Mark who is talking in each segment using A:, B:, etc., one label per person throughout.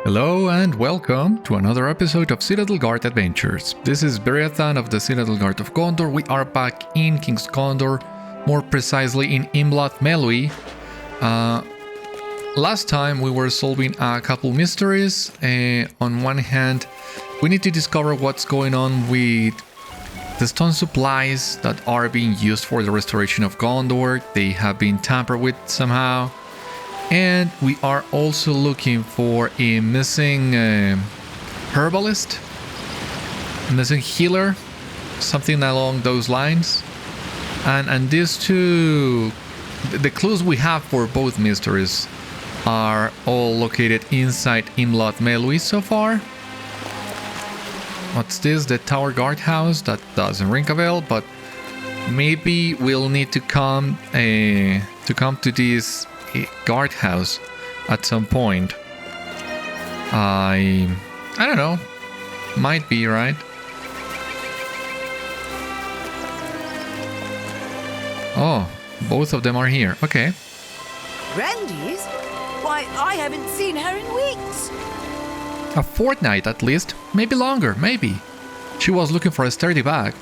A: Hello and welcome to another episode of Citadel Guard Adventures. This is Beriathan of the Citadel Guard of Gondor. We are back in King's Gondor, more precisely in Imloth Melui. Last time we were solving a couple mysteries. On one hand, we need to discover what's going on with the stone supplies that are being used for the restoration of Gondor. They have been tampered with somehow. And we are also looking for a missing herbalist, missing healer, something along those lines. And these two, the clues we have for both mysteries are all located inside Imloth Melui so far. What's this? The Tower Guard House? That doesn't ring a bell, but maybe we'll need to come to this guardhouse at some point. I don't know. Might be, right? Oh, both of them are here. Okay.
B: Rendis? Why, I haven't seen her in weeks.
A: A fortnight at least. Maybe longer, maybe. She was looking for a sturdy bag.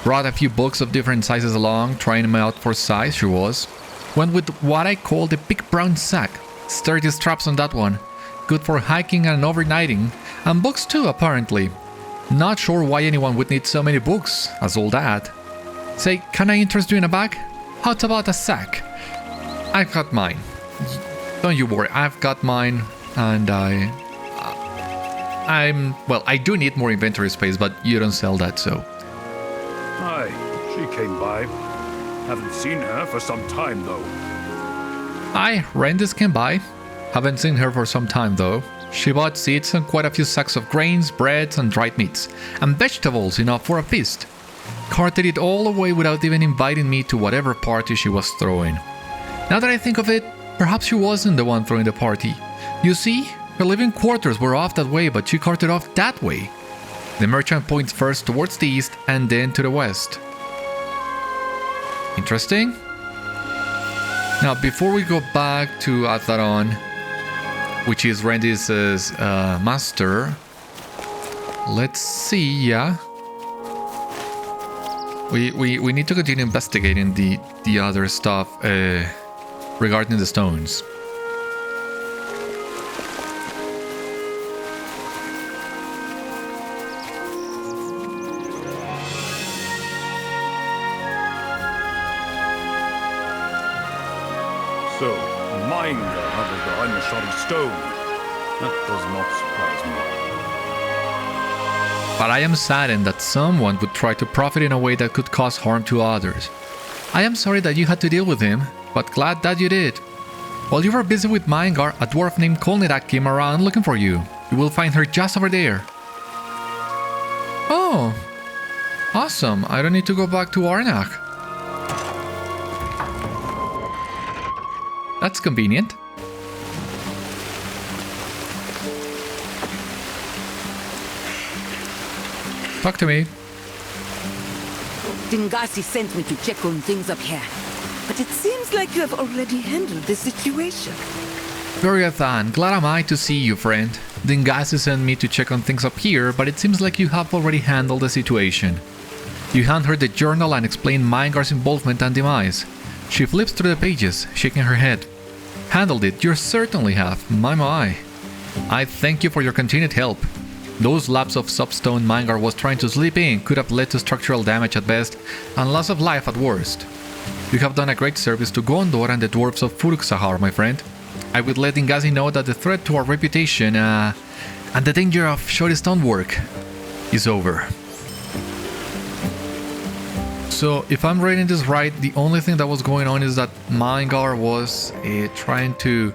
A: Brought a few books of different sizes along, trying them out for size, she was. Went with what I call the big brown sack. Sturdy straps on that one. Good for hiking and overnighting. And books too, apparently. Not sure why anyone would need so many books, as all that. Say, can I interest you in a bag? How about a sack? I've got mine. Don't you worry, I've got mine. And I do need more inventory space, but you don't sell that, so.
C: Aye, she came by. Haven't seen her for some time, though.
A: Aye, Rendis came by. Haven't seen her for some time, though. She bought seeds and quite a few sacks of grains, breads, and dried meats. And vegetables enough for a feast. Carted it all away without even inviting me to whatever party she was throwing. Now that I think of it, perhaps she wasn't the one throwing the party. You see, her living quarters were off that way, but she carted off that way. The merchant points first towards the east and then to the west. Interesting. Now, before we go back to Atharon, which is Rendis' master, let's see, yeah. We need to continue investigating the other stuff regarding the stones.
C: So, Maengar hunted behind the shoddy stone. That does not surprise me.
A: But I am saddened that someone would try to profit in a way that could cause harm to others. I am sorry that you had to deal with him, but glad that you did. While you were busy with Maengar, a dwarf named Kolnidak came around looking for you. You will find her just over there. Oh, awesome. I don't need to go back to Arnach. That's convenient. Talk to me.
B: Dingasi sent me to check on things up here. But it seems like you have already handled the situation.
A: Beriathan, glad am I to see you, friend. Dingasi sent me to check on things up here, but it seems like you have already handled the situation. You hand her the journal and explain Maengar's involvement and demise. She flips through the pages, shaking her head. Handled it, you certainly have, my. I thank you for your continued help. Those laps of substone Maengar was trying to sleep in could have led to structural damage at best, and loss of life at worst. You have done a great service to Gondor and the dwarves of Furuksahar, my friend. I would let Dingasi know that the threat to our reputation, and the danger of shoddy stonework is over. So, if I'm reading this right, the only thing that was going on is that Maengar was trying to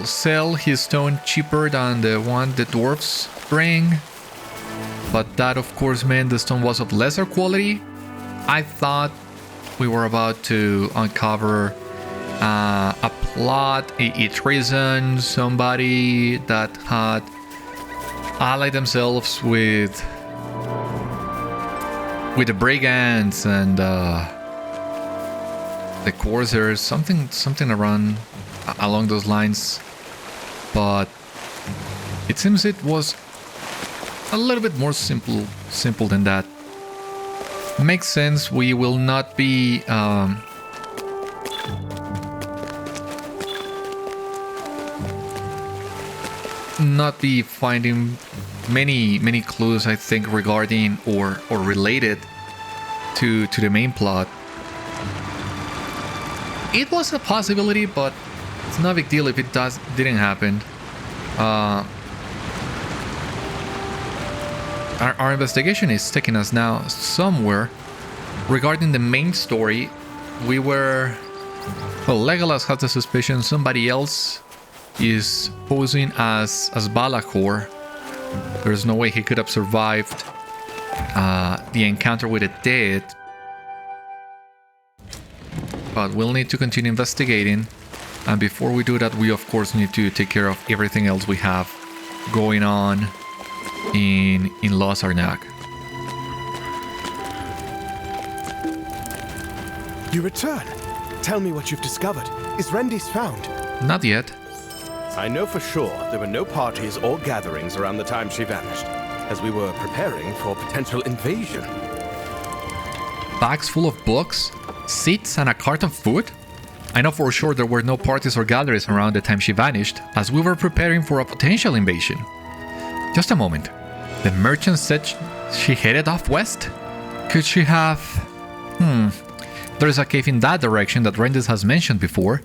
A: sell his stone cheaper than the one the dwarves bring. But that, of course, meant the stone was of lesser quality. I thought we were about to uncover a plot, a treason, somebody that had allied themselves with the brigands and the corsairs, something around along those lines. but it seems it was a little bit more simple than that. Makes sense. We will not be finding many clues, I think, regarding or related to the main plot. It was a possibility, but it's not a big deal if it didn't happen. Our investigation is taking us now somewhere. Regarding the main story, Legolas has the suspicion somebody else is posing as Balahor. There's no way he could have survived the encounter with the dead. But we'll need to continue investigating. And before we do that, we of course need to take care of everything else we have going on in Los Arnach.
D: You return. Tell me what you've discovered. Is Rendis found?
A: Not yet.
D: I know for sure there were no parties or gatherings around the time she vanished, as we were preparing for potential invasion.
A: Bags full of books, seats, and a cart of food? I know for sure there were no parties or gatherings around the time she vanished, as we were preparing for a potential invasion. Just a moment. The merchant said she headed off west? Could she have... There's a cave in that direction that Rendis has mentioned before.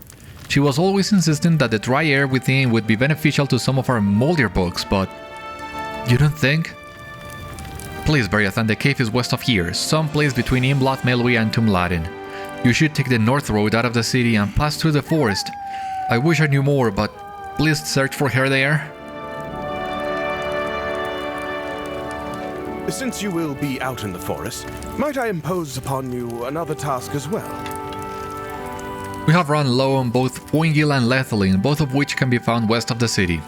A: She was always insistent that the dry air within would be beneficial to some of our moldier books, but... You don't think? Please, Beriathan, the cave is west of here, someplace between Imloth Melui and Tumladen. You should take the north road out of the city and pass through the forest. I wish I knew more, but please search for her there.
D: Since you will be out in the forest, might I impose upon you another task as well?
A: We have run low on both Foingil and Lethalin, both of which can be found west of the city.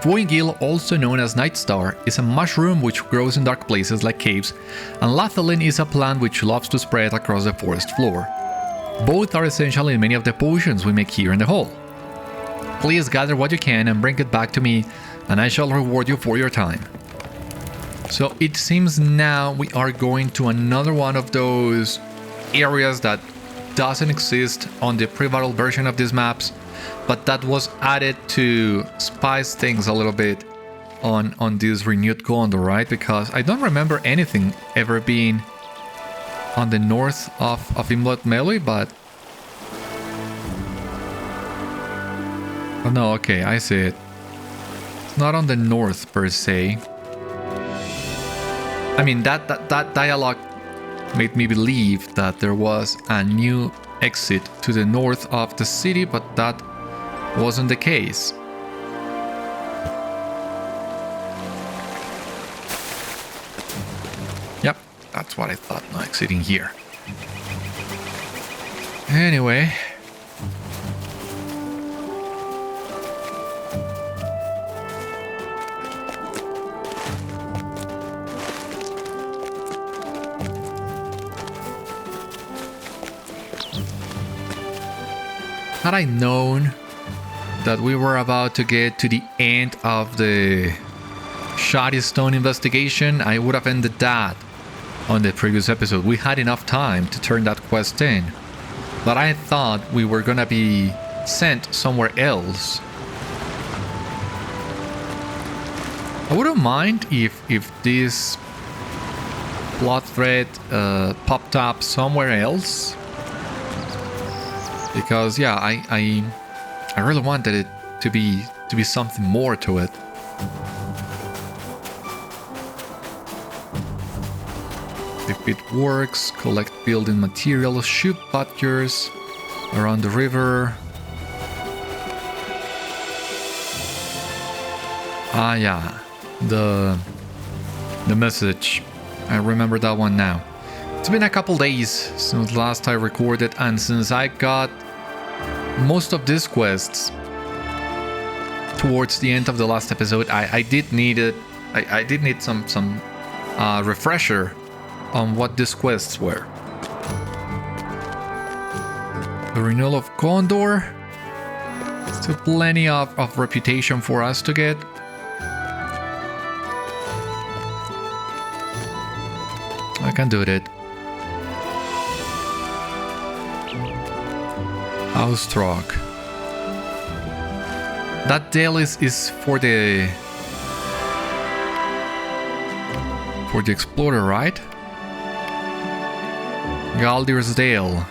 A: Foingil, also known as Night Star, is a mushroom which grows in dark places like caves, and Lethalin is a plant which loves to spread across the forest floor. Both are essential in many of the potions we make here in the hall. Please gather what you can and bring it back to me, and I shall reward you for your time. So it seems now we are going to another one of those areas that doesn't exist on the pre-battle version of these maps, but that was added to spice things a little bit on this renewed Gondor, right? Because I don't remember anything ever being on the north of Imloth Melui, but... Oh no, okay, I see it. It's not on the north per se. I mean, that dialogue made me believe that there was a new exit to the north of the city, but that wasn't the case. Yep, that's what I thought, no exiting here. Anyway... Had I known that we were about to get to the end of the Shoddy Stone investigation, I would have ended that on the previous episode. We had enough time to turn that quest in, but I thought we were gonna be sent somewhere else. I wouldn't mind if this plot thread popped up somewhere else. Because yeah, I really wanted it to be something more to it. If it works, collect building materials, shoot butchers around the river. Ah yeah, the message. I remember that one now. It's been a couple days since last I recorded, and since I got most of these quests towards the end of the last episode, I did need it. I did need some refresher on what these quests were. The renewal of Gondor. So plenty of reputation for us to get. I can do it. Austrog. That dale is for the explorer, right? Galdir's Dale.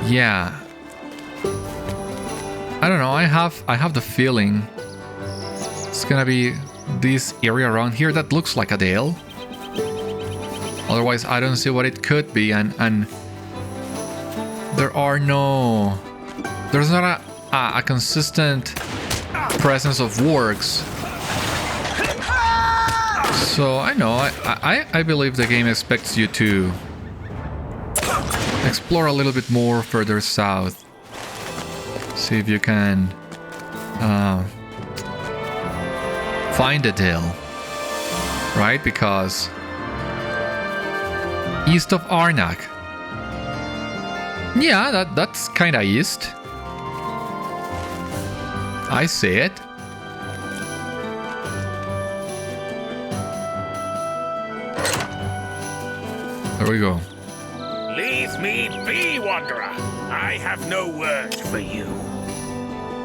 A: Yeah. I don't know, I have the feeling it's gonna be this area around here that looks like a dale. Otherwise I don't see what it could be, and there's not a consistent presence of wargs. So I know, I believe the game expects you to explore a little bit more further south. See if you can find a dale, right? Because east of Arnach. Yeah, that's kinda east. I see it. There we go.
E: Leave me be, Wanderer. I have no words for you.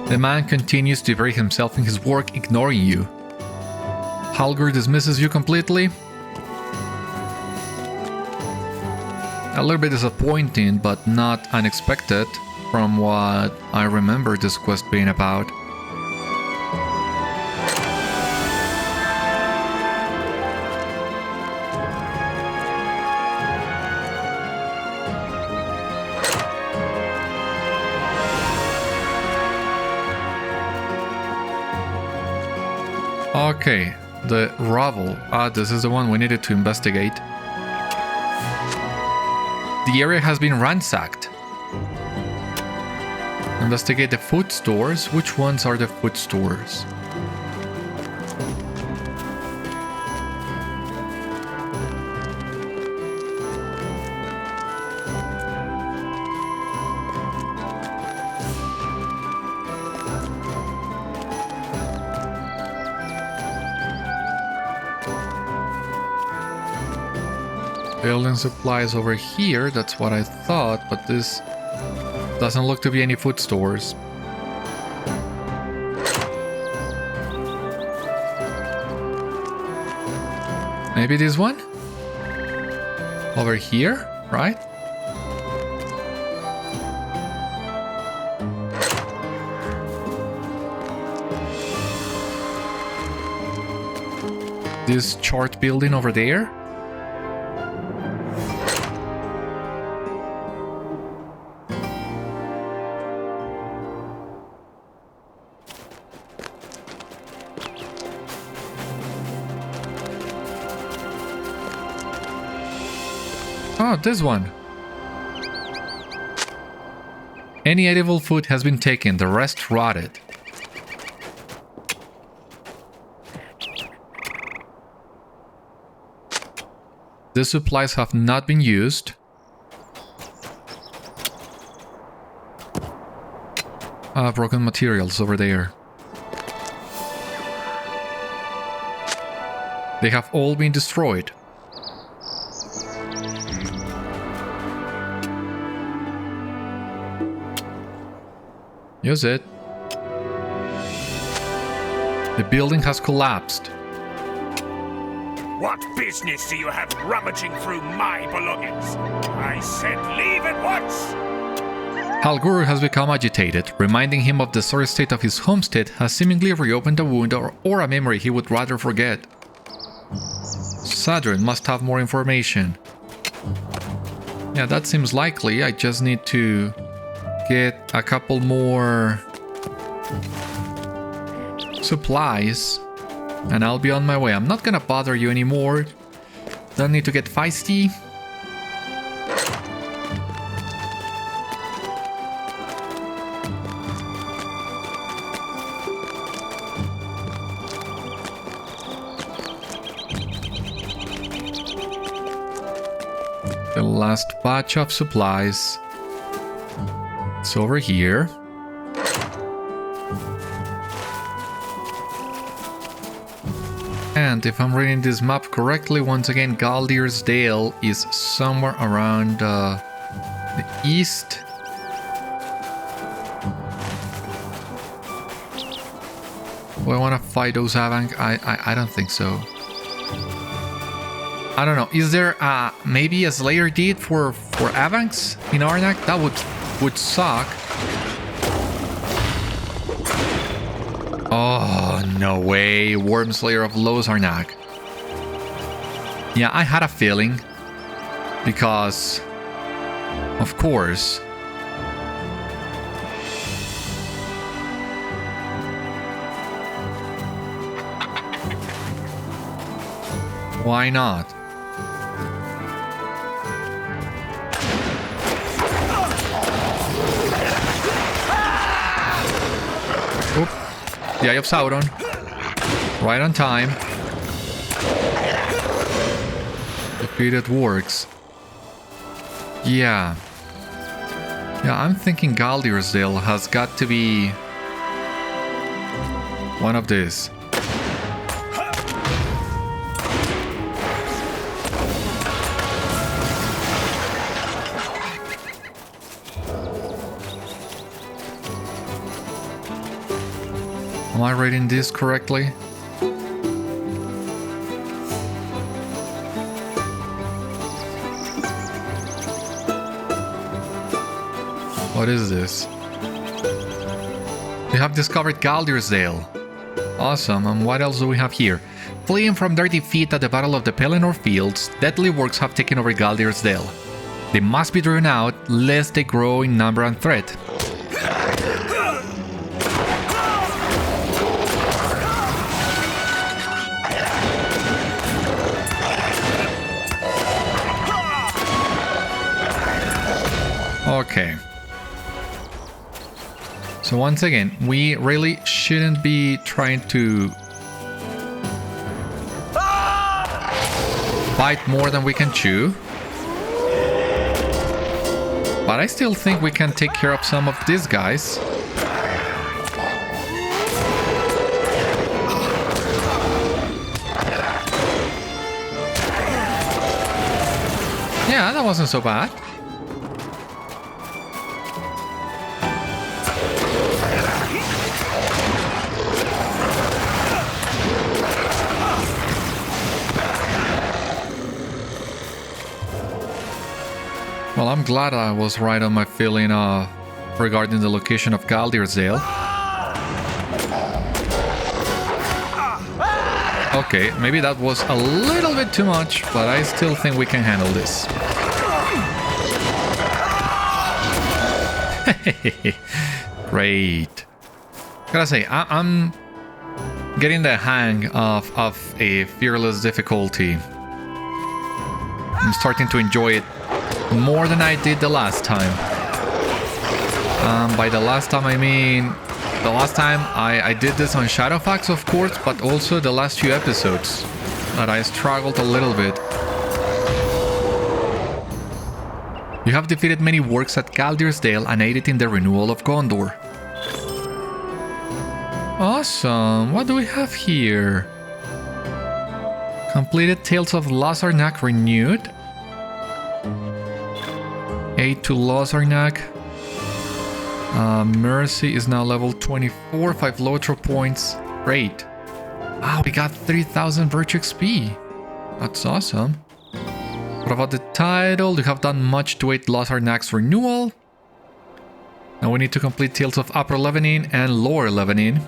A: The man continues to bury himself in his work, ignoring you. Halgúr dismisses you completely. A little bit disappointing, but not unexpected from what I remember this quest being about. Okay, the Ravel. This is the one we needed to investigate. The area has been ransacked. Investigate the food stores. Which ones are the food stores? Building supplies over here, that's what I thought, but this doesn't look to be any food stores. Maybe this one? Over here, right? This chart building over there? Oh, this one. Any edible food has been taken, the rest rotted. The supplies have not been used. Broken materials over there. They have all been destroyed. Use it. The building has collapsed.
E: What business do you have rummaging through my belongings? I said leave at once!
A: Halgúr has become agitated. Reminding him of the sorry state of his homestead has seemingly reopened a wound or a memory he would rather forget. Sadrin must have more information. Yeah, that seems likely. I just need to get a couple more supplies and I'll be on my way. I'm not gonna bother you anymore. Don't need to get feisty. The last batch of supplies. It's over here. And if I'm reading this map correctly, once again, Galdir's Dale is somewhere around the east. Do I want to fight those Avank? I don't think so. I don't know. Is there maybe a Slayer deed for Avanks in Arnach? That would suck. Oh, no way. Worm Slayer of Los Arnach. Yeah, I had a feeling. Because, of course. Why not? Oop. The Eye of Sauron. Right on time. Defeated works. Yeah. Yeah, I'm thinking Galdir's Dale has got to be one of these. Am I reading this correctly? What is this? We have discovered Galdir's Dale. Awesome, and what else do we have here? Fleeing from their defeat at the Battle of the Pelennor Fields, deadly works have taken over Galdir's Dale. They must be driven out, lest they grow in number and threat. Okay. So once again, we really shouldn't be trying to bite more than we can chew. But I still think we can take care of some of these guys. Yeah, that wasn't so bad. Well, I'm glad I was right on my feeling regarding the location of Galdir's Dale. Okay, maybe that was a little bit too much, but I still think we can handle this. Great. Gotta say, I'm getting the hang of a fearless difficulty. I'm starting to enjoy it more than I did the last time. By the last time I mean the last time I did this on Shadowfax, of course, but also the last few episodes that I struggled a little bit. You have defeated many works at Galdir's Dale and aided in the renewal of Gondor. Awesome. What do we have here? Completed Tales of Los Arnach renewed. Aid to Los Arnach. Mercy is now level 24, 5 LOTRO points. Great. Wow, we got 3000 Virtue XP. That's awesome. What about the title? You have done much to aid Los Arnach's renewal. Now we need to complete Tales of Upper Levening and Lower Levening.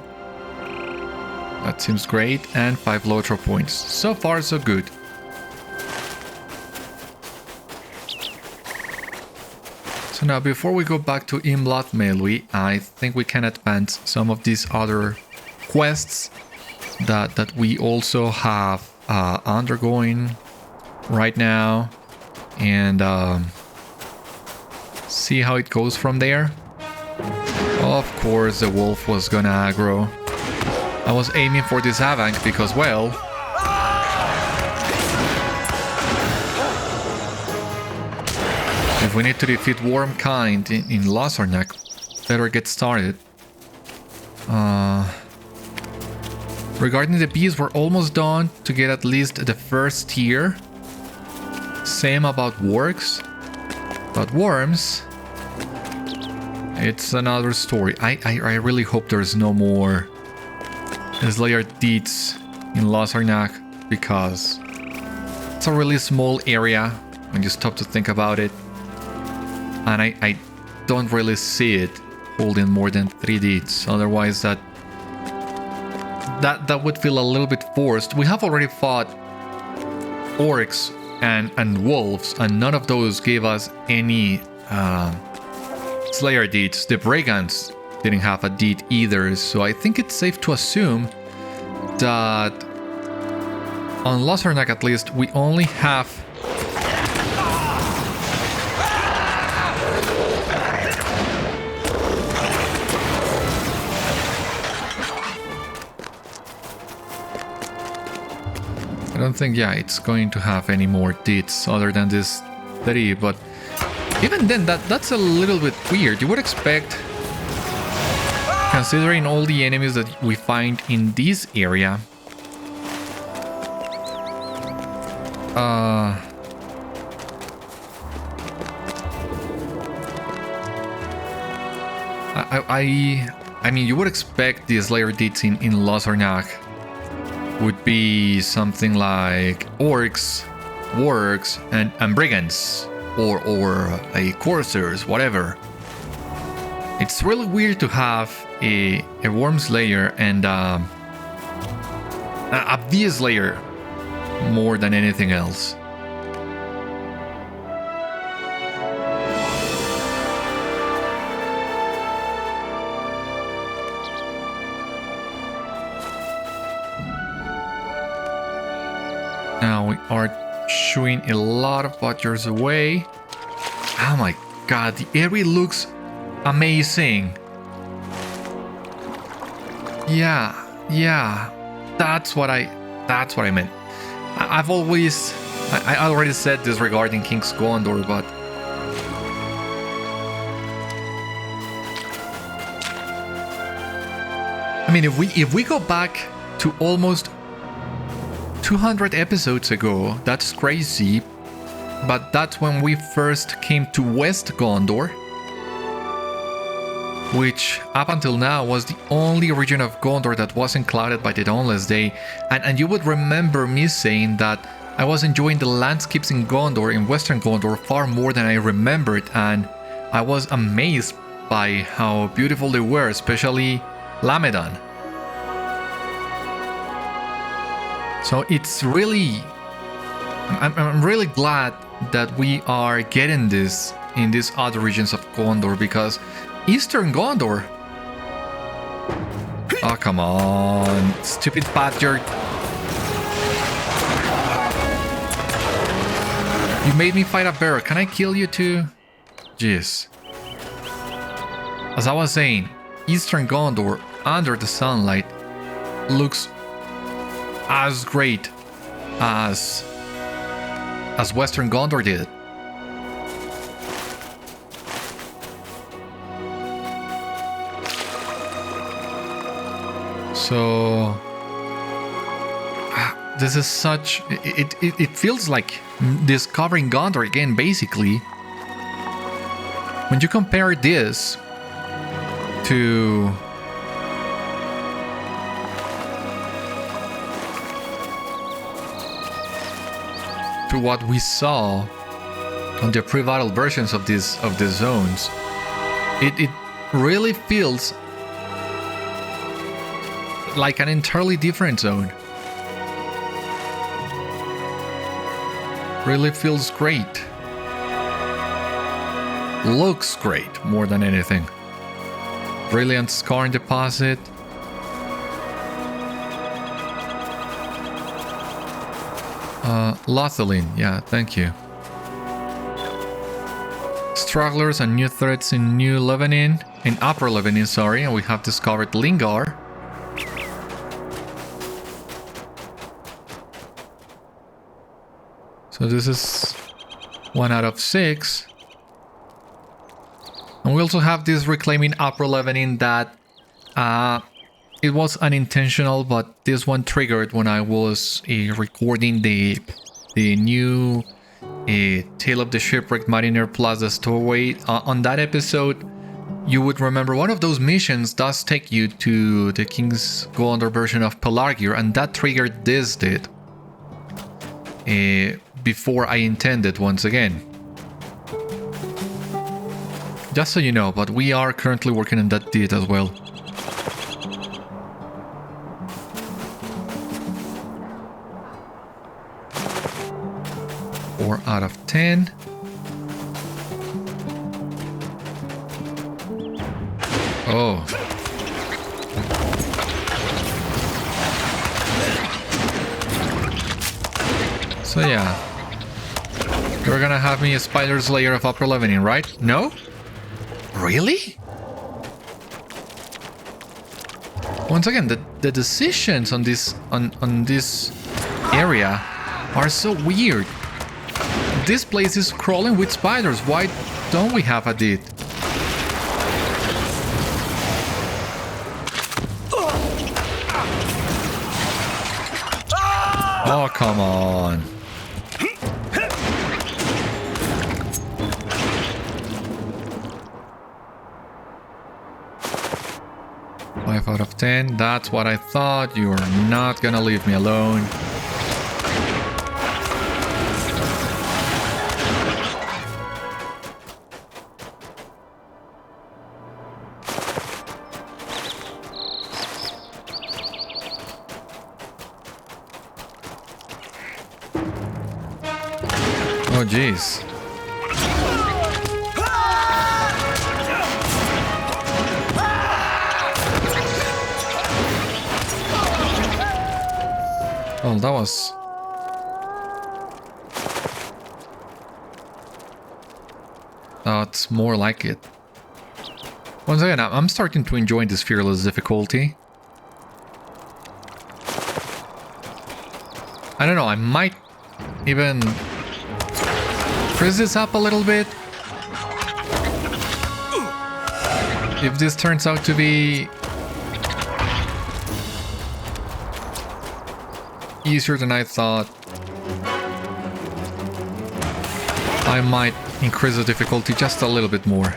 A: That seems great. And 5 LOTRO points. So far, so good. So now, before we go back to Imloth Melui, I think we can advance some of these other quests that we also have undergoing right now, and see how it goes from there. Of course, the wolf was gonna aggro. I was aiming for this Avank because, well, if we need to defeat Wormkind in Los Arnach, better get started. Regarding the bees, we're almost done to get at least the first tier. Same about works. But worms, it's another story. I really hope there's no more Slayer deeds in Arnach, because it's a really small area when you stop to think about it. And I don't really see it holding more than 3 deeds. Otherwise that would feel a little bit forced. We have already fought orcs and wolves, and none of those gave us any Slayer deeds. The brigands didn't have a deed either, so I think it's safe to assume that on Arnach at least we only have I don't think, yeah, it's going to have any more deeds other than this 3, but even then, that's a little bit weird. You would expect, considering all the enemies that we find in this area, I mean, you would expect the Slayer deeds in Arnach would be something like orcs, wargs, and brigands, or a corsairs, whatever. It's really weird to have a worm slayer and a bee slayer more than anything else. Now we are shooing a lot of butchers away. Oh my god, the area looks amazing. Yeah, that's what I meant. I already said this regarding King's Gondor, but I mean, if we go back to almost 200 episodes ago, that's crazy, but that's when we first came to West Gondor, which up until now was the only region of Gondor that wasn't clouded by the Dawnless Day, and you would remember me saying that I was enjoying the landscapes in Gondor, in Western Gondor, far more than I remembered, and I was amazed by how beautiful they were, especially Lamedan. So it's really, I'm really glad that we are getting this in these other regions of Gondor, because Eastern Gondor, oh come on, stupid badger, you made me fight a bear. Can I kill you too? Jeez. As I was saying, Eastern Gondor under the sunlight looks as great as Western Gondor did. So this is such, it feels like discovering Gondor again, basically. When you compare this to what we saw on the pre-battle versions of these zones, it really feels like an entirely different zone. Really feels great. Looks great more than anything. Brilliant Scarn deposit. Lothlin, yeah, thank you. Stragglers and new threats in New Lebanon, in Upper Lebanon, sorry, and we have discovered Lingar. So this is 1 out of 6. And we also have this reclaiming Upper Lebanon that it was unintentional, but this one triggered when I was recording the new Tale of the Shipwrecked Mariner plus the Stowaway. On that episode, you would remember one of those missions does take you to the King's Gondor version of Pelargir, and that triggered this did. Before I intended once again. Just so you know, but we are currently working on that deed as well. 4 out of 10. Oh. So yeah. You're gonna have me a spider's layer of upper leveling, right? No? Really? Once again, the decisions on this area are so weird. This place is crawling with spiders. Why don't we have a deed? Oh, come on. Five out of 10. That's what I thought. You're not gonna leave me alone. Oh, jeez. Well, that was... That's more like it. Once again, I'm starting to enjoy this fearless difficulty. I don't know, I might even increase this up a little bit. If this turns out to be easier than I thought, I might increase the difficulty just a little bit more.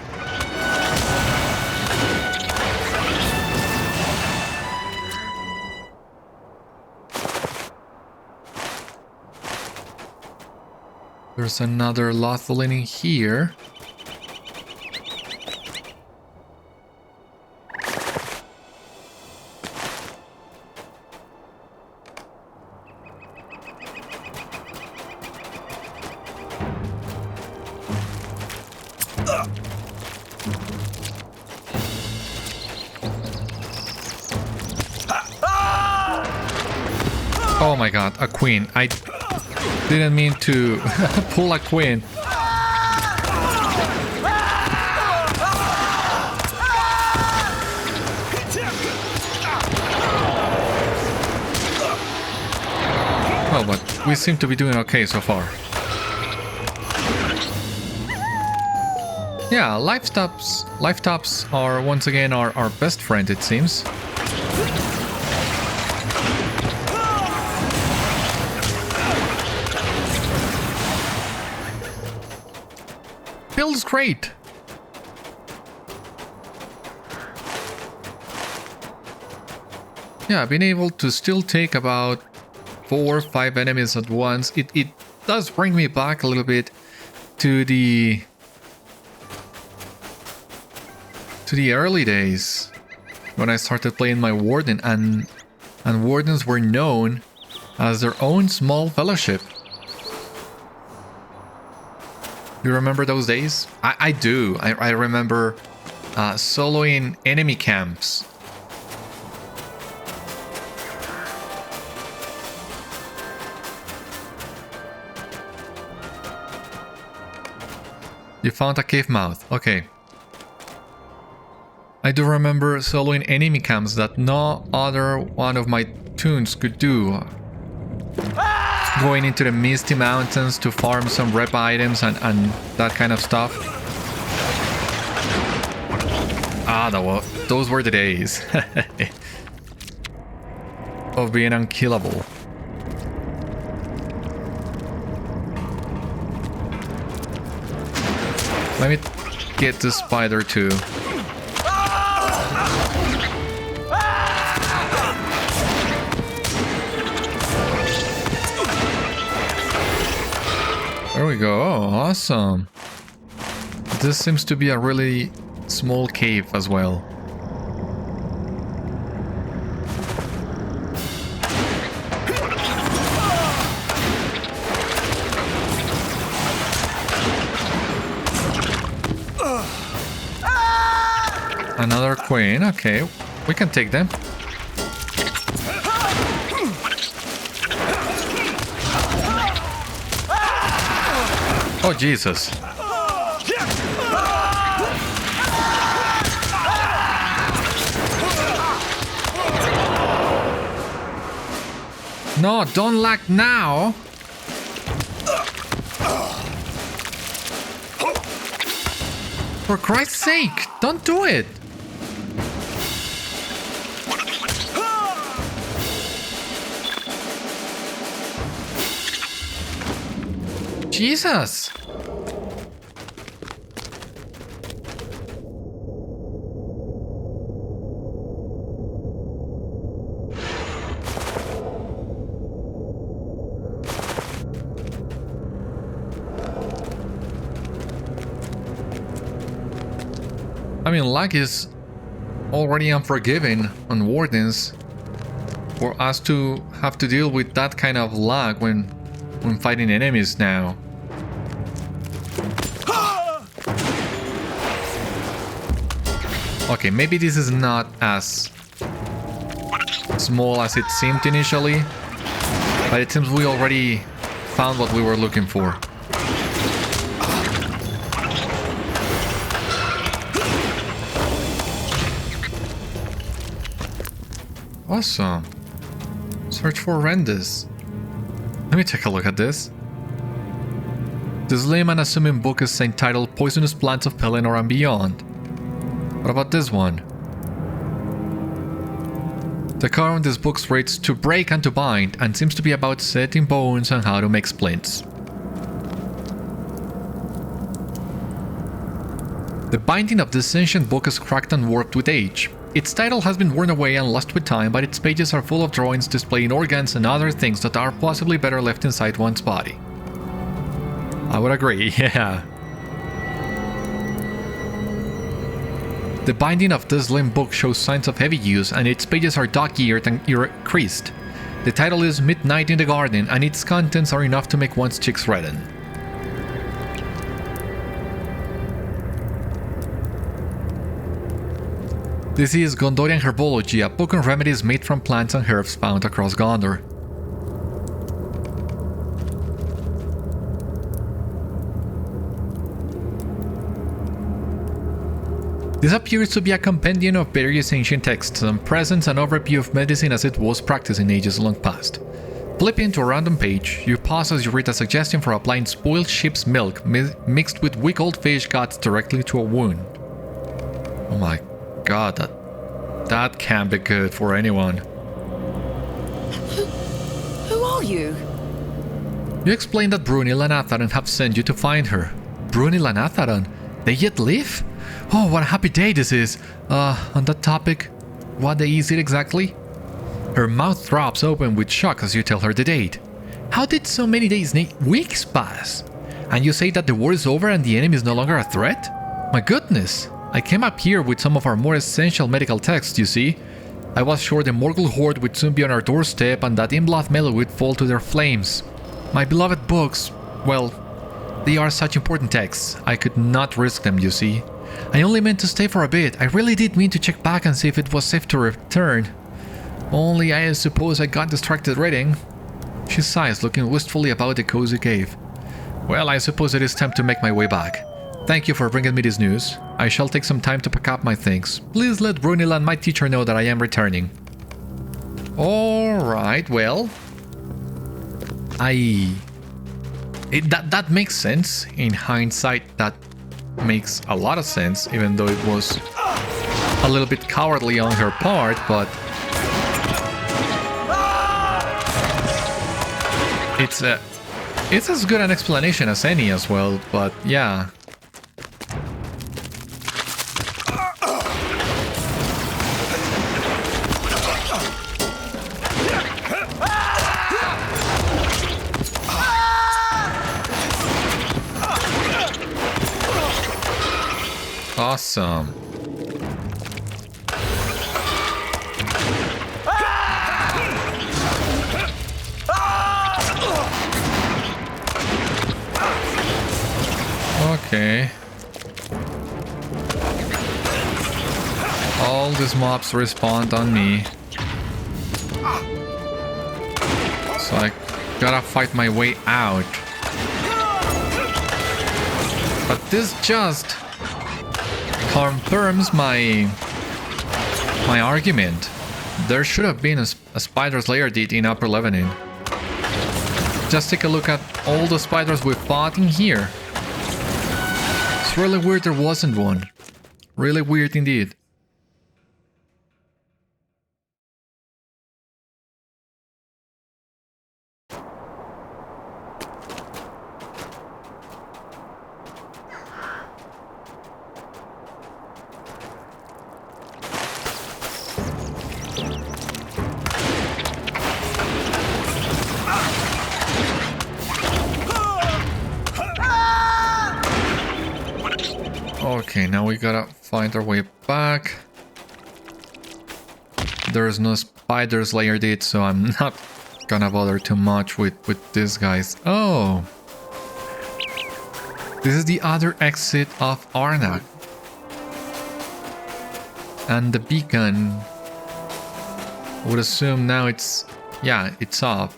A: There's another Lothlin in here. Oh my god, a queen. I didn't mean to pull a queen. Oh, but we seem to be doing okay so far. Yeah, life tops are once again our best friend, it seems. Feels great. Yeah, being able to still take about 4 or 5 enemies at once, it does bring me back a little bit to the early days when I started playing my Warden, and Wardens were known as their own small fellowship. You remember those days? I do. I remember soloing enemy camps. You found a cave mouth. Okay. I do remember soloing enemy camps that no other one of my tunes could do. Going into the Misty Mountains to farm some rep items and that kind of stuff. Ah, those were the days. of being unkillable. Let me get the spider too. There we go. Oh, awesome. This seems to be a really small cave as well. Another queen. Okay, we can take them. Oh, Jesus. No, don't lag now. For Christ's sake, don't do it. Jesus. I mean, lag is already unforgiving on Wardens. For us to have to deal with that kind of lag when fighting enemies now. Okay, maybe this is not as small as it seemed initially, but it seems we already found what we were looking for. Awesome. Search for Rendis. Let me take a look at this. This lame and assuming book is entitled Poisonous Plants of Pelennor and Beyond. What about this one? The cover on this book rates To Break and to Bind and seems to be about setting bones and how to make splints. The binding of this ancient book is cracked and warped with age. Its title has been worn away and lost with time, but its pages are full of drawings displaying organs and other things that are possibly better left inside one's body. I would agree, yeah. The binding of this slim book shows signs of heavy use, and its pages are dog-eared and creased. The title is Midnight in the Garden, and its contents are enough to make one's cheeks redden. This is Gondorian Herbology, a book on remedies made from plants and herbs found across Gondor. This appears to be a compendium of various ancient texts and presents an overview of medicine as it was practiced in ages long past. Flipping to a random page, you pause as you read a suggestion for applying spoiled sheep's milk mixed with weak old fish guts directly to a wound. Oh my god, that can't be good for anyone.
B: Who are you?
A: You explain that Brunil and Atharan have sent you to find her. Brunil and Atharan? They yet live? Oh, what a happy day this is. On that topic, what day is it exactly? Her mouth drops open with shock as you tell her the date. How did so many days, weeks pass? And you say that the war is over and the enemy is no longer a threat? My goodness. I came up here with some of our more essential medical texts, you see. I was sure the Morgul horde would soon be on our doorstep and that Imloth Melui would fall to their flames. My beloved books, well, they are such important texts. I could not risk them, you see. I only meant to stay for a bit. I really did mean to check back and see if it was safe to return. Only I suppose I got distracted reading. She sighs, looking wistfully about the cozy cave. Well, I suppose it is time to make my way back. Thank you for bringing me this news. I shall take some time to pack up my things. Please let Brunil and my teacher know that I am returning. Alright, well... That makes sense. In hindsight, that makes a lot of sense, even though it was a little bit cowardly on her part, but... It's as good an explanation as any as well, but yeah. Awesome. Okay. All these mobs respawned on me. So I gotta fight my way out. But this just confirms my argument. There should have been a spider's lair deed in Upper Lebanon. Just take a look at all the spiders we fought in here. It's really weird there wasn't one. Really weird indeed. Okay, now we gotta find our way back. There's no spider's lair deed, so I'm not gonna bother too much with these guys. Oh! This is the other exit of Arnach. And the beacon, I would assume now it's... yeah, it's off.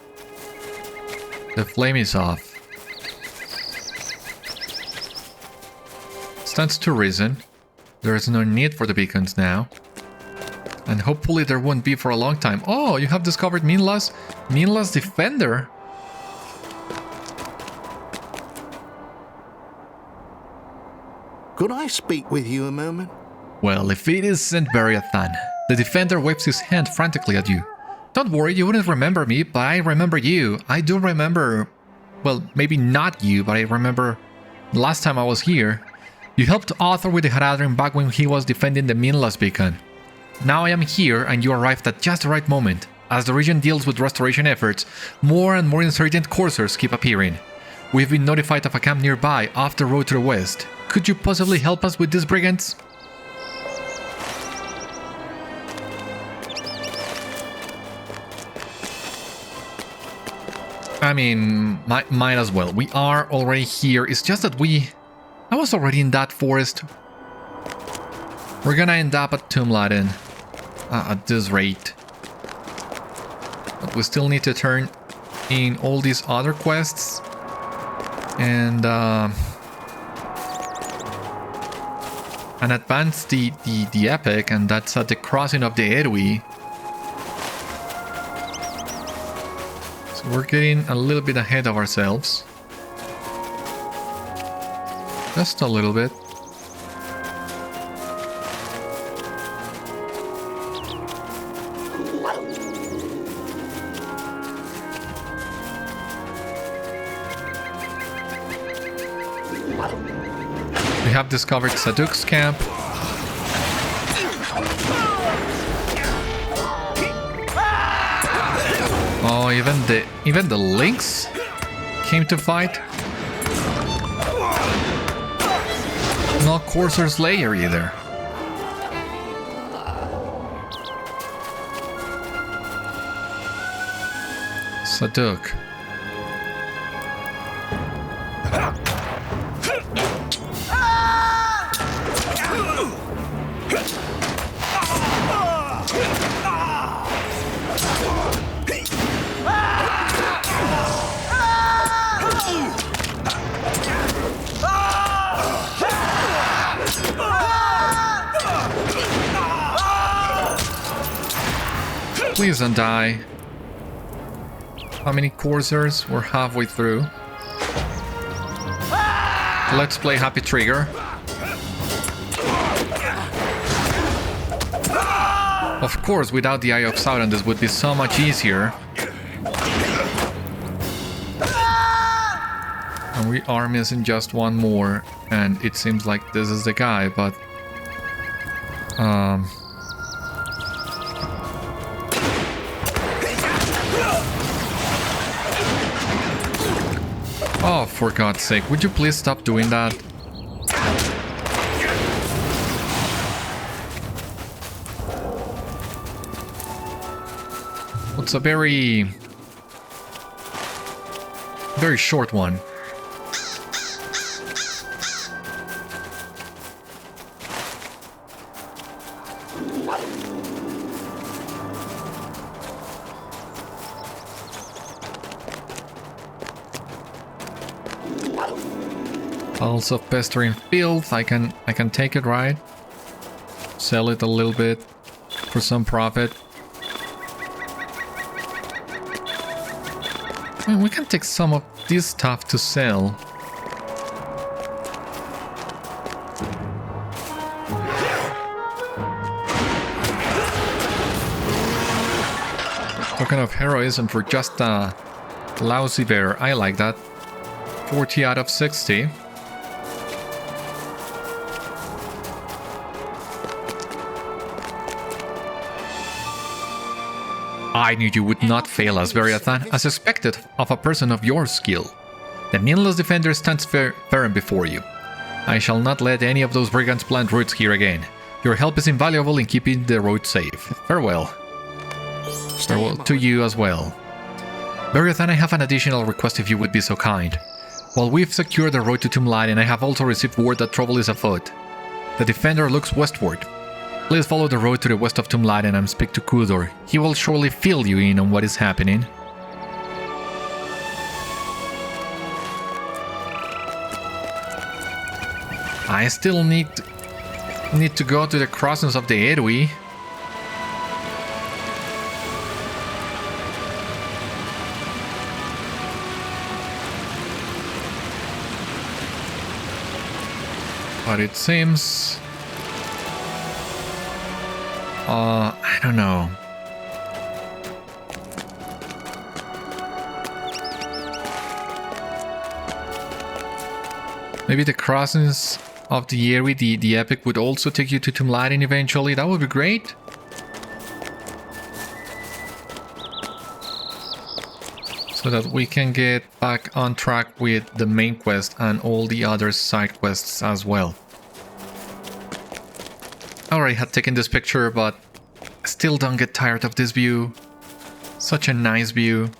A: The flame is off. Stands to reason. There is no need for the beacons now. And hopefully there won't be for a long time. Oh, you have discovered Minlos? Minlos Defender?
F: Could I speak with you a moment?
A: Well, if it isn't Beriathan, the Defender waves his hand frantically at you. Don't worry, you wouldn't remember me, but I remember you. I do remember... well, maybe not you, but I remember last time I was here. You helped Arthur with the Haradrim back when he was defending the Minlos beacon. Now I am here and you arrived at just the right moment. As the region deals with restoration efforts, more and more insurgent corsairs keep appearing. We've been notified of a camp nearby off the road to the west. Could you possibly help us with these brigands? I mean, might as well. We are already here. It's just that I was already in that forest. We're gonna end up at Tumladen at this rate. But we still need to turn in all these other quests. And advance the epic, and that's at the crossing of the Edwi. So we're getting a little bit ahead of ourselves. Just a little bit. We have discovered Saduk's camp. Oh, even the lynx came to fight. Not Corsair's lair either. Saduk. Please don't die. How many corsairs? We're halfway through. Let's play Happy Trigger. Of course, without the Eye of Sauron, this would be so much easier. And we are missing just one more, and it seems like this is the guy, but oh, for God's sake, would you please stop doing that? It's a very short one. Piles of pestering filth. I can take it, right? Sell it a little bit for some profit. I mean, we can take some of this stuff to sell. Token of heroism for just a lousy bear. I like that. 40 out of 60. I knew you would not fail us, Beriathan, as expected of a person of your skill. The Minlos defender stands firm before you. I shall not let any of those brigands plant roots here again. Your help is invaluable in keeping the road safe. Farewell. Farewell to you as well. Beriathan, I have an additional request if you would be so kind. While we've secured the road to Tomb Lighting, I have also received word that trouble is afoot. The defender looks westward. Please follow the road to the west of Tomb Lighting and speak to Gondor. He will surely fill you in on what is happening. I still need to go to the crossings of the Edwy. But it seems... I don't know. Maybe the crossings of the Eyrie, the epic, would also take you to Tomb Lighting eventually. That would be great. So that we can get back on track with the main quest and all the other side quests as well. I already had taken this picture, but I still don't get tired of this view. Such a nice view.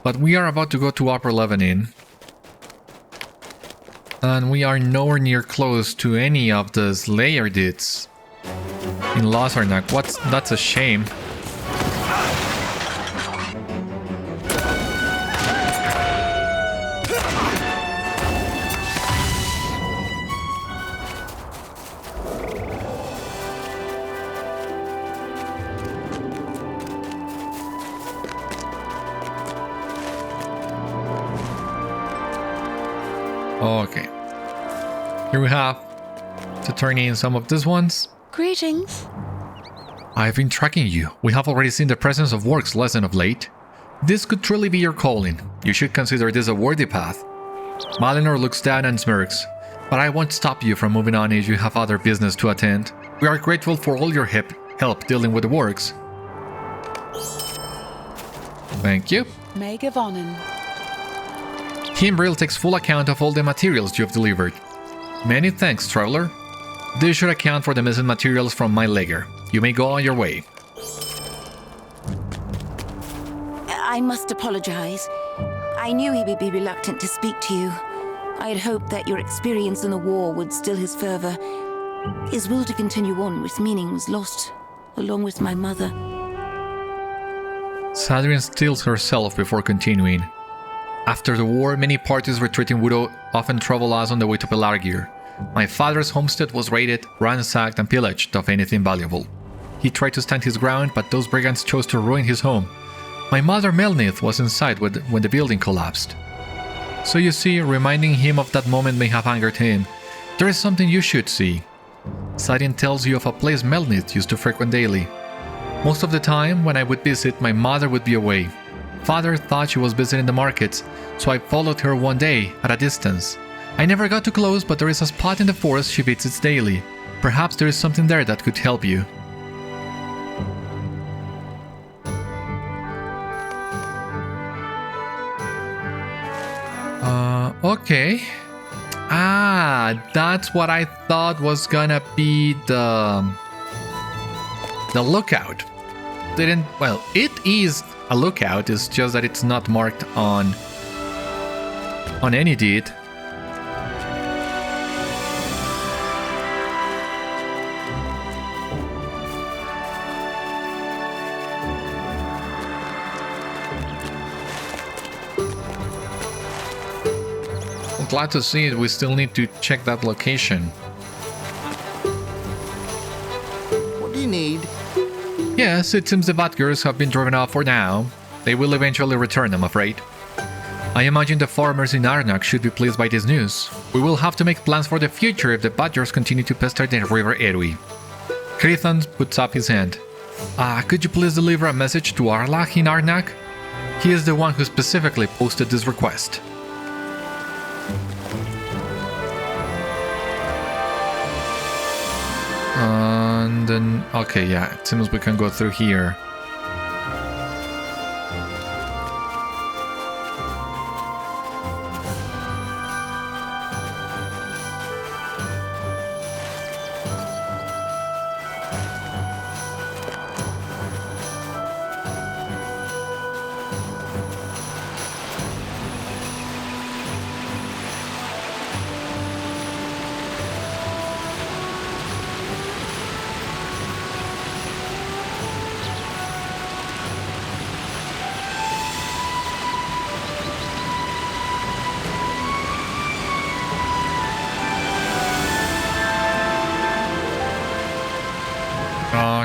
A: But we are about to go to Upper Lebanon. And we are nowhere near close to any of the Slayer deeds in Arnach. That's a shame. Okay. Here we have to turn in some of these ones.
G: Greetings.
A: I've been tracking you. We have already seen the presence of works lesson of late. This could truly be your calling. You should consider this a worthy path. Malinor looks down and smirks, but I won't stop you from moving on if you have other business to attend. We are grateful for all your help dealing with the works. Thank you.
G: Maengar Vonnen.
A: Himbril takes full account of all the materials you have delivered. Many thanks, traveler. This should account for the missing materials from my lager. You may go on your way.
H: I must apologize. I knew he would be reluctant to speak to you. I had hoped that your experience in the war would still his fervor. His will to continue on with meaning was lost, along with my mother.
A: Sadrian steels herself before continuing. After the war, many parties retreating would often trouble us on the way to Pelargir. My father's homestead was raided, ransacked, and pillaged of anything valuable. He tried to stand his ground, but those brigands chose to ruin his home. My mother Melnith was inside when the building collapsed. So you see, reminding him of that moment may have angered him. There is something you should see. Sarin tells you of a place Melnith used to frequent daily. Most of the time, when I would visit, my mother would be away. Father thought she was visiting the markets, so I followed her one day, at a distance. I never got too close, but there is a spot in the forest she visits daily. Perhaps there is something there that could help you. Okay. That's what I thought was gonna be the lookout. Well, it is a lookout, it's just that it's not marked on any deed. Glad to see it. We still need to check that location.
F: What do you need?
A: Yes, it seems the Vatgers have been driven off for now. They will eventually return, I'm afraid. I imagine the farmers in Arnach should be pleased by this news. We will have to make plans for the future if the Vatgers continue to pester the River Erui. Beriathan puts up his hand. Could you please deliver a message to Arnach in Arnach? He is the one who specifically posted this request. And then, okay, yeah, it seems we can go through here.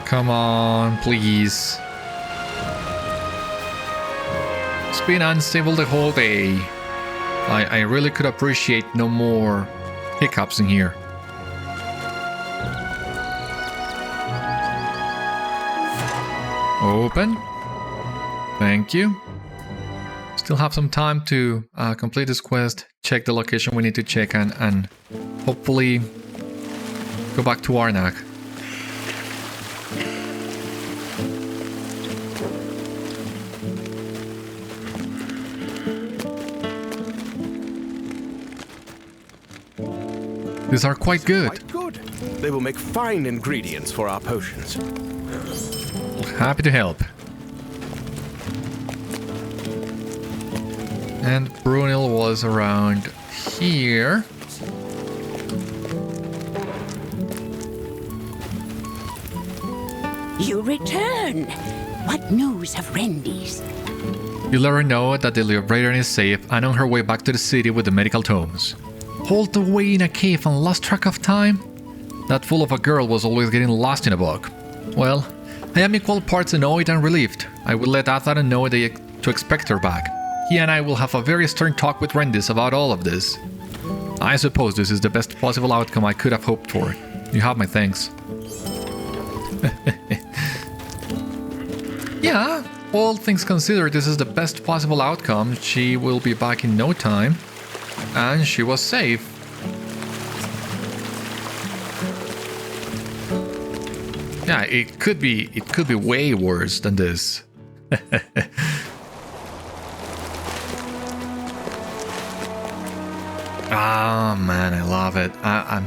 A: Come on, please. It's been unstable the whole day. I really could appreciate no more hiccups in here. Open. Thank you. Still have some time to complete this quest, check the location we need to check, and hopefully go back to Arnach. These are quite good.
D: Quite good. They will make fine ingredients for our potions.
A: Happy to help. And Brunil was around here.
I: You return. What news of Rendis?
A: You let her know that the Librarian is safe and on her way back to the city with the medical tomes. Hauled away in a cave and lost track of time? That fool of a girl was always getting lost in a book. Well, I am equal parts annoyed and relieved. I will let Atharan know to expect her back. He and I will have a very stern talk with Rendis about all of this. I suppose this is the best possible outcome I could have hoped for. You have my thanks. Yeah, all things considered, this is the best possible outcome. She will be back in no time. And she was safe. Yeah, it could be way worse than this. Ah, man, I love it. I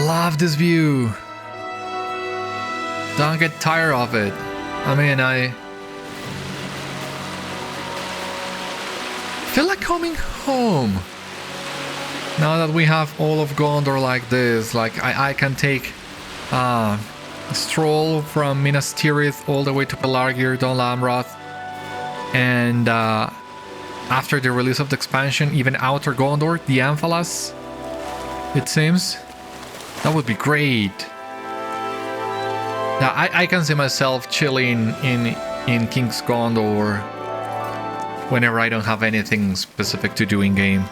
A: love this view. Don't get tired of it. I mean, I feel like coming home. Now that we have all of Gondor like this, like I can take a stroll from Minas Tirith all the way to Pelargir, Dol Amroth, and after the release of the expansion, even Outer Gondor, the Amphalas, it seems. That would be great. Now I can see myself chilling in in King's Gondor whenever I don't have anything specific to do in game.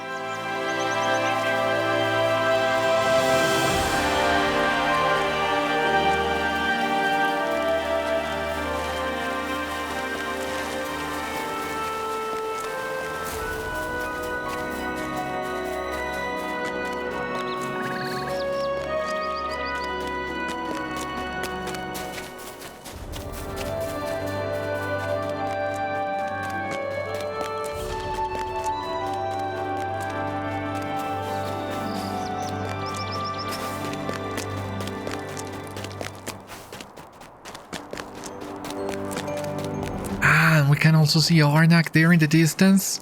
A: We can also see Arnach there in the distance.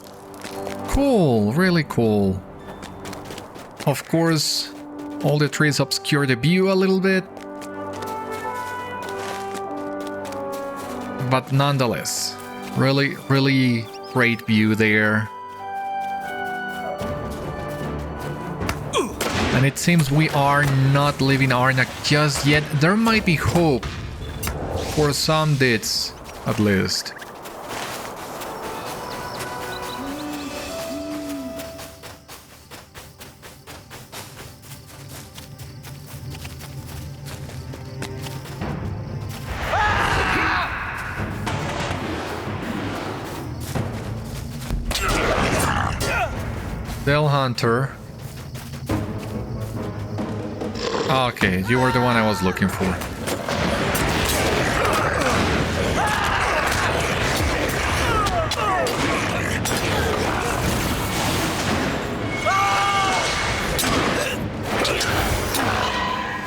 A: Cool, really cool. Of course, all the trees obscure the view a little bit. But nonetheless, really great view there. And it seems we are not leaving Arnach just yet. There might be hope for some bits, at least. Del Hunter. Okay, you were the one I was looking for.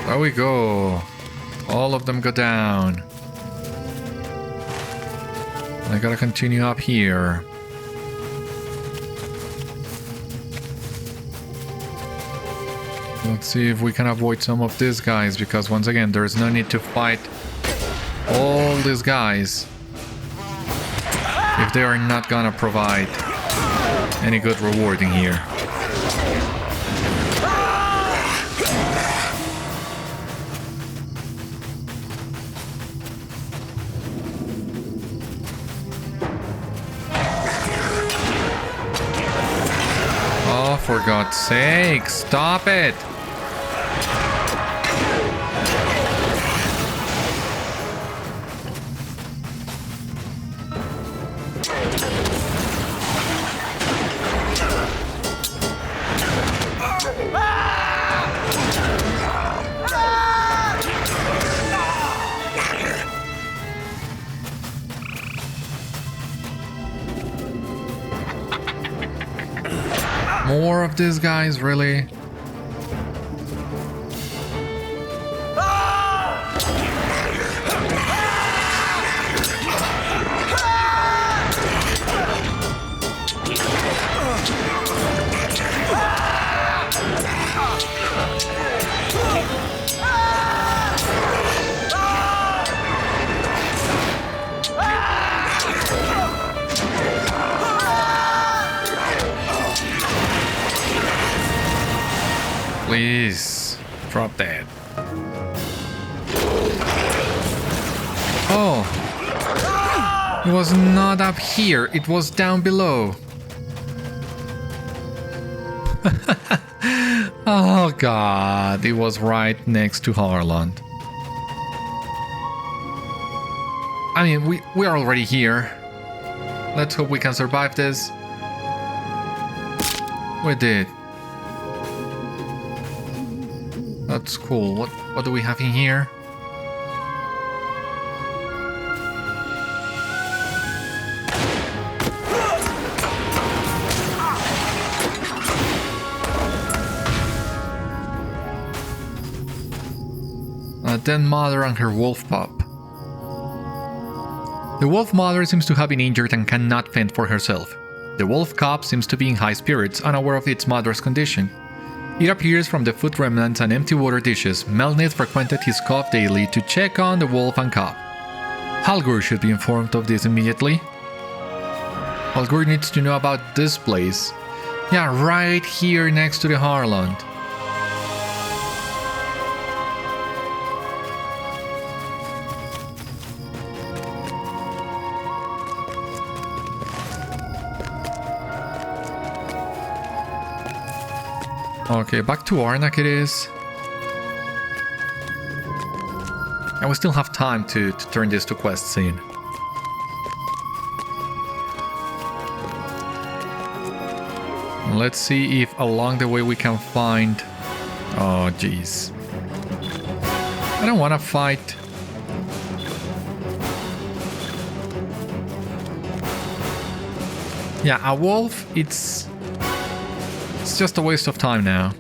A: There we go. All of them go down. I gotta continue up here. Let's see if we can avoid some of these guys, because once again, there's no need to fight all these guys if they are not gonna provide any good rewarding here. Oh, for God's sake, stop it! More of these guys, really? Please, drop that. Oh, it was not up here, it was down below. Oh God, it was right next to Harland. I mean, we are already here. Let's hope we can survive this. We did. That's cool. What do we have in here? A dead mother and her wolf pup. The wolf mother seems to have been injured and cannot fend for herself. The wolf cub seems to be in high spirits, unaware of its mother's condition. It appears from the food remnants and empty water dishes. Melnith frequented his cove daily to check on the wolf and cub. Halgúr should be informed of this immediately. Halgúr needs to know about this place. Yeah, right here next to the Harland. Okay, back to Arnach it is. And we still have time to turn this to quest scene. Let's see if along the way we can find... Oh, jeez. I don't want to fight. Yeah, a wolf, it's just a waste of time now.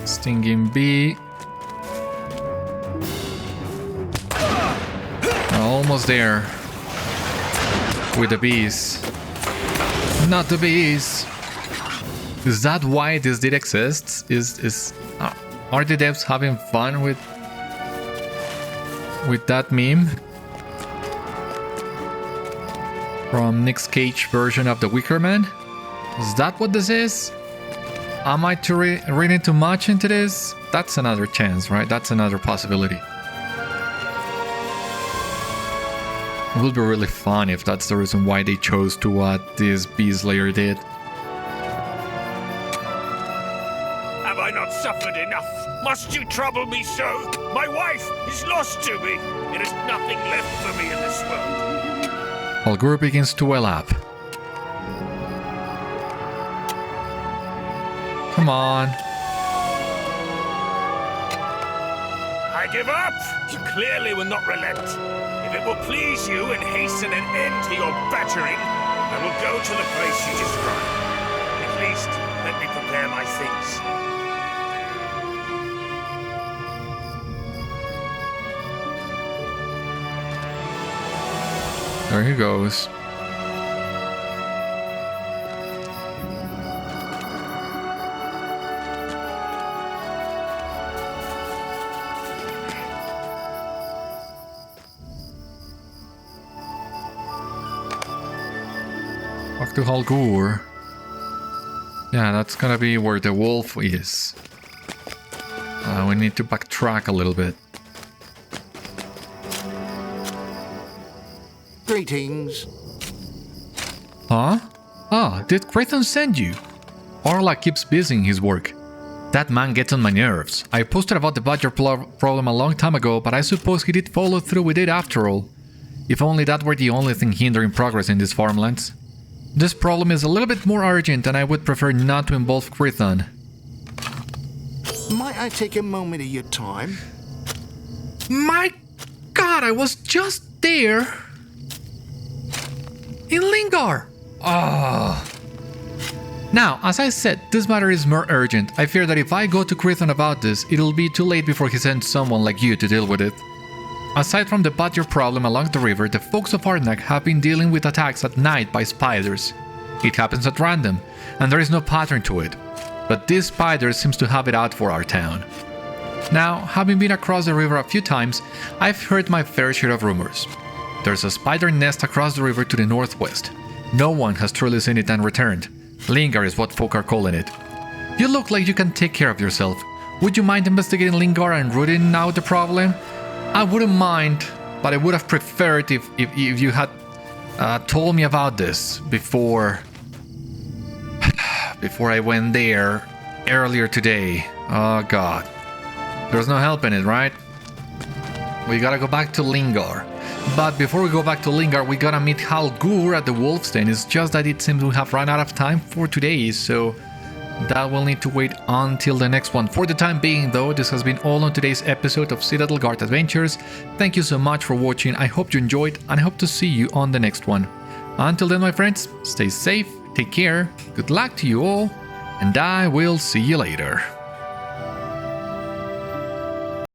A: Stinging bee. Almost there. With the bees. Not the bees. Is that why this did exists? Are the devs having fun with that meme? From Nick Cage's version of The Wicker Man? Is that what this is? Am I reading too much into this? That's another chance, right? That's another possibility. It would be really fun if that's the reason why they chose to what this Beast Slayer did.
E: Have I not suffered enough? Must you trouble me so? My wife is lost to me. There is nothing left for me in this world.
A: Halgúr begins to well up. Come on.
E: I give up! You clearly will not relent. If it will please you and hasten an end to your badgering, I will go to the place you describe. At least, let me prepare my things.
A: There he goes. Back to Halgúr. Yeah, that's gonna be where the wolf is. We need to backtrack a little bit.
F: Greetings.
A: Huh? Ah, did Beriathan send you? Arnach keeps busying his work. That man gets on my nerves. I posted about the badger problem a long time ago, but I suppose he did follow through with it after all. If only that were the only thing hindering progress in these farmlands. This problem is a little bit more urgent and I would prefer not to involve Beriathan.
F: Might I take a moment of your time?
A: My god, I was just there! In Lingar! Ah. Now, as I said, this matter is more urgent. I fear that if I go to Beriathan about this, it'll be too late before he sends someone like you to deal with it. Aside from the badger problem along the river, the folks of Arnach have been dealing with attacks at night by spiders. It happens at random, and there is no pattern to it. But this spider seems to have it out for our town. Now, having been across the river a few times, I've heard my fair share of rumors. There's a spider nest across the river to the northwest. No one has truly seen it and returned. Lingar is what folk are calling it. You look like you can take care of yourself. Would you mind investigating Lingar and rooting out the problem? I wouldn't mind, but I would have preferred if you had told me about this before I went there earlier today. Oh god. There's no helping it, right? We gotta go back to Lingar. But before we go back to Lingar, we gotta meet Halgúr at the Wolf's Den. It's just that it seems we have run out of time for today, so that will need to wait until the next one. For the time being though, this has been all on today's episode of Citadel Guard Adventures. Thank you so much for watching, I hope you enjoyed, and I hope to see you on the next one. Until then my friends, stay safe, take care, good luck to you all, and I will see you later.